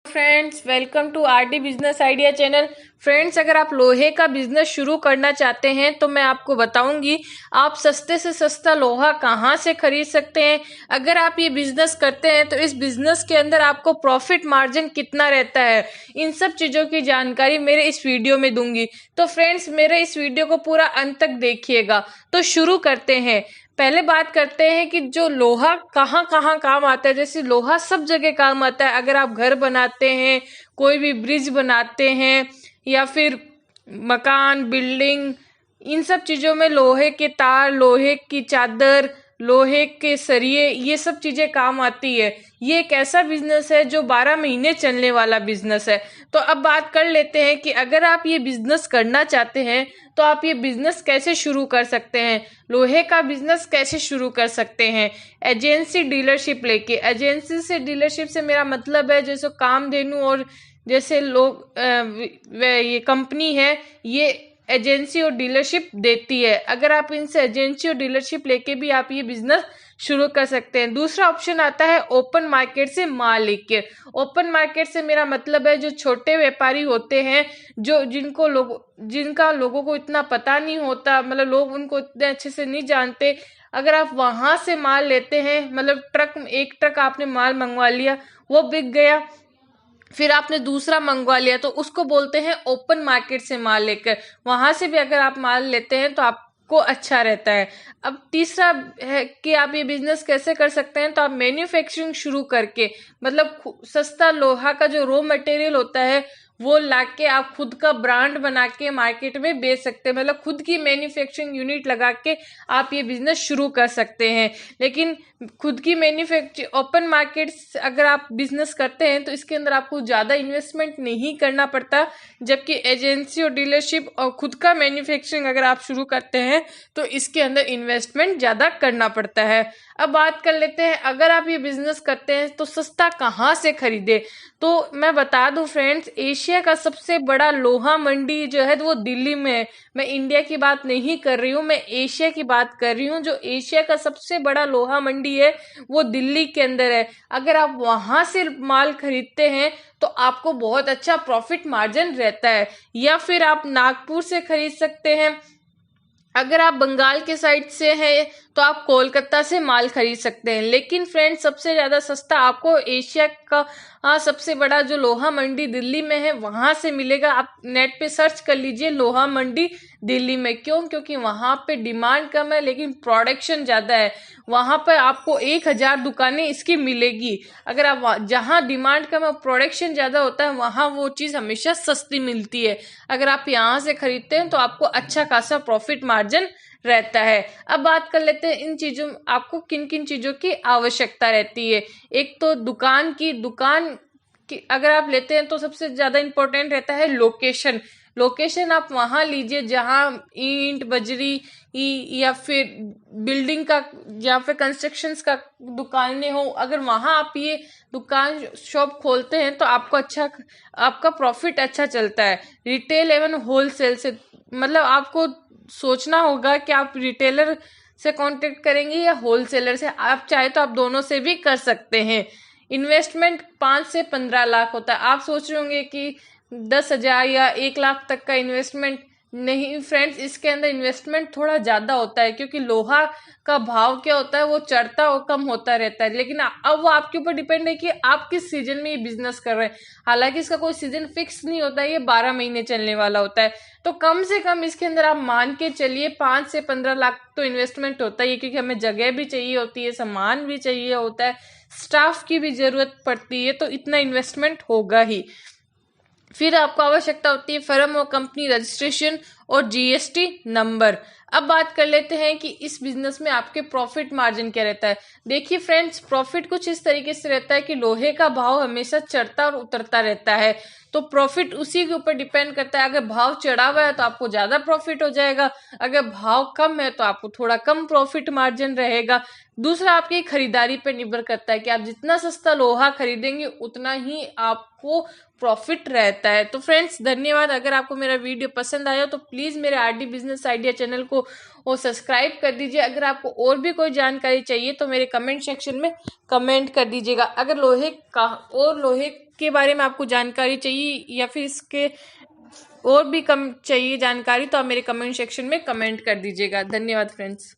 Friends, welcome to RD business idea channel. Friends, अगर आप लोहे का बिजनेस शुरू करना चाहते हैं तो मैं आपको बताऊंगी आप सस्ते से सस्ता लोहा कहां से खरीद सकते हैं। अगर आप ये बिजनेस करते हैं तो इस बिजनेस के अंदर आपको प्रॉफिट मार्जिन कितना रहता है, इन सब चीज़ों की जानकारी मेरे इस वीडियो में दूंगी। तो फ्रेंड्स, मेरे इस वीडियो को पूरा अंत तक देखिएगा। तो शुरू करते हैं। पहले बात करते हैं कि जो लोहा कहाँ कहाँ काम आता है। जैसे लोहा सब जगह काम आता है। अगर आप घर बनाते हैं, कोई भी ब्रिज बनाते हैं या फिर मकान, बिल्डिंग, इन सब चीज़ों में लोहे के तार, लोहे की चादर, लोहे के सरिये, ये सब चीज़ें काम आती है। ये एक ऐसा बिजनेस है जो 12 महीने चलने वाला बिजनेस है। तो अब बात कर लेते हैं कि अगर आप ये बिजनेस करना चाहते हैं तो आप ये बिजनेस कैसे शुरू कर सकते हैं, लोहे का बिजनेस कैसे शुरू कर सकते हैं। एजेंसी डीलरशिप लेके, एजेंसी से डीलरशिप से मेरा मतलब है जैसे कामधेनु और जैसे लोग ये कंपनी है, ये एजेंसी और डीलरशिप देती है। अगर आप इनसे एजेंसी और डीलरशिप लेके भी आप ये बिजनेस शुरू कर सकते हैं। दूसरा ऑप्शन आता है ओपन मार्केट से माल लेके। ओपन मार्केट से मेरा मतलब है जो छोटे व्यापारी होते हैं, जो जिनका लोगों को इतना पता नहीं होता, मतलब लोग उनको इतने अच्छे से नहीं जानते। अगर आप वहां से माल लेते हैं, मतलब एक ट्रक आपने माल मंगवा लिया, वो बिक गया, फिर आपने दूसरा मंगवा लिया, तो उसको बोलते हैं ओपन मार्केट से माल लेकर। वहां से भी अगर आप माल लेते हैं तो आपको अच्छा रहता है। अब तीसरा है कि आप ये बिजनेस कैसे कर सकते हैं। तो आप मैन्युफैक्चरिंग शुरू करके, मतलब सस्ता लोहा का जो रॉ मटेरियल होता है वो लाके आप खुद का ब्रांड बना के मार्केट में बेच सकते हैं। मतलब खुद की मैन्युफैक्चरिंग यूनिट लगा के आप ये बिजनेस शुरू कर सकते हैं। लेकिन खुद की मैन्युफैक्चरिंग ओपन मार्केट अगर आप बिजनेस करते हैं तो इसके अंदर आपको ज़्यादा इन्वेस्टमेंट नहीं करना पड़ता, जबकि एजेंसी और डीलरशिप और खुद का मैन्युफैक्चरिंग अगर आप शुरू करते हैं तो इसके अंदर इन्वेस्टमेंट ज़्यादा करना पड़ता है। अब बात कर लेते हैं, अगर आप ये बिजनेस करते हैं तो सस्ता कहाँ से खरीदे। तो मैं बता दूं फ्रेंड्स, एशिया का सबसे बड़ा लोहा मंडी जो है वो दिल्ली में है। मैं इंडिया की बात नहीं कर रही हूँ, मैं एशिया की बात कर रही हूँ। जो एशिया का सबसे बड़ा लोहा मंडी है वो दिल्ली के अंदर है। अगर आप वहां से माल खरीदते हैं तो आपको बहुत अच्छा प्रॉफिट मार्जिन रहता है। या फिर आप नागपुर से खरीद सकते हैं। अगर आप बंगाल के साइड से हैं तो आप कोलकाता से माल खरीद सकते हैं। लेकिन फ्रेंड्स, सबसे ज़्यादा सस्ता आपको एशिया का सबसे बड़ा जो लोहा मंडी दिल्ली में है वहां से मिलेगा। आप नेट पे सर्च कर लीजिए लोहा मंडी दिल्ली में। क्योंकि वहां पे डिमांड कम है लेकिन प्रोडक्शन ज़्यादा है। वहां पर आपको 1000 दुकानें इसकी मिलेगी। अगर आप जहां डिमांड कम है, प्रोडक्शन ज़्यादा होता है, वहां वो चीज़ हमेशा सस्ती मिलती है। अगर आप यहाँ से खरीदते हैं तो आपको अच्छा खासा प्रॉफिट मार्जिन रहता है। अब बात कर लेते हैं इन चीजों, आपको किन किन चीजों की आवश्यकता रहती है। एक तो दुकान की अगर आप लेते हैं तो सबसे ज्यादा इंपॉर्टेंट रहता है लोकेशन। लोकेशन आप वहां लीजिए जहां ईंट, बजरी या फिर बिल्डिंग का या फिर कंस्ट्रक्शंस का दुकानें हो। अगर वहां आप ये दुकान शॉप खोलते हैं तो आपका प्रॉफिट अच्छा चलता है। रिटेल एवं होलसेल से, मतलब आपको सोचना होगा कि आप रिटेलर से कांटेक्ट करेंगे या होलसेलर से। आप चाहे तो आप दोनों से भी कर सकते हैं। इन्वेस्टमेंट 5 से 15 लाख होता है। आप सोच रहे होंगे कि 10,000 या 1 लाख तक का इन्वेस्टमेंट। नहीं फ्रेंड्स, इसके अंदर इन्वेस्टमेंट थोड़ा ज़्यादा होता है, क्योंकि लोहा का भाव क्या होता है वो चढ़ता और कम होता रहता है। लेकिन अब वो आपके ऊपर डिपेंड है कि आप किस सीजन में ये बिजनेस कर रहे हैं। हालांकि इसका कोई सीजन फिक्स नहीं होता है, ये 12 महीने चलने वाला होता है। तो कम से कम इसके अंदर आप मान के चलिए 5 से 15 लाख तो इन्वेस्टमेंट होता ही है, क्योंकि हमें जगह भी चाहिए होती है, सामान भी चाहिए होता है, स्टाफ की भी जरूरत पड़ती है, तो इतना इन्वेस्टमेंट होगा ही। फिर आपको आवश्यकता होती है फर्म और कंपनी रजिस्ट्रेशन और जीएसटी नंबर। अब बात कर लेते हैं कि इस बिजनेस में आपके प्रॉफिट मार्जिन क्या रहता है। देखिए फ्रेंड्स, प्रॉफिट कुछ इस तरीके से रहता है कि लोहे का भाव हमेशा चढ़ता और उतरता रहता है, तो प्रॉफिट उसी के ऊपर डिपेंड करता है। अगर भाव चढ़ा हुआ है तो आपको ज्यादा प्रॉफिट हो जाएगा, अगर भाव कम है तो आपको थोड़ा कम प्रॉफिट मार्जिन रहेगा। दूसरा आपकी खरीदारी पर निर्भर करता है कि आप जितना सस्ता लोहा खरीदेंगे उतना ही आपको प्रॉफिट रहता है। तो फ्रेंड्स, धन्यवाद। अगर आपको मेरा वीडियो पसंद आया तो प्लीज प्लीज़ मेरे आरडी बिजनेस आइडिया चैनल को वो सब्सक्राइब कर दीजिए। अगर आपको और भी कोई जानकारी चाहिए तो मेरे कमेंट सेक्शन में कमेंट कर दीजिएगा। अगर लोहे के बारे में आपको जानकारी चाहिए या फिर इसके और भी कम चाहिए जानकारी तो आप मेरे कमेंट सेक्शन में कमेंट कर दीजिएगा। धन्यवाद फ्रेंड्स।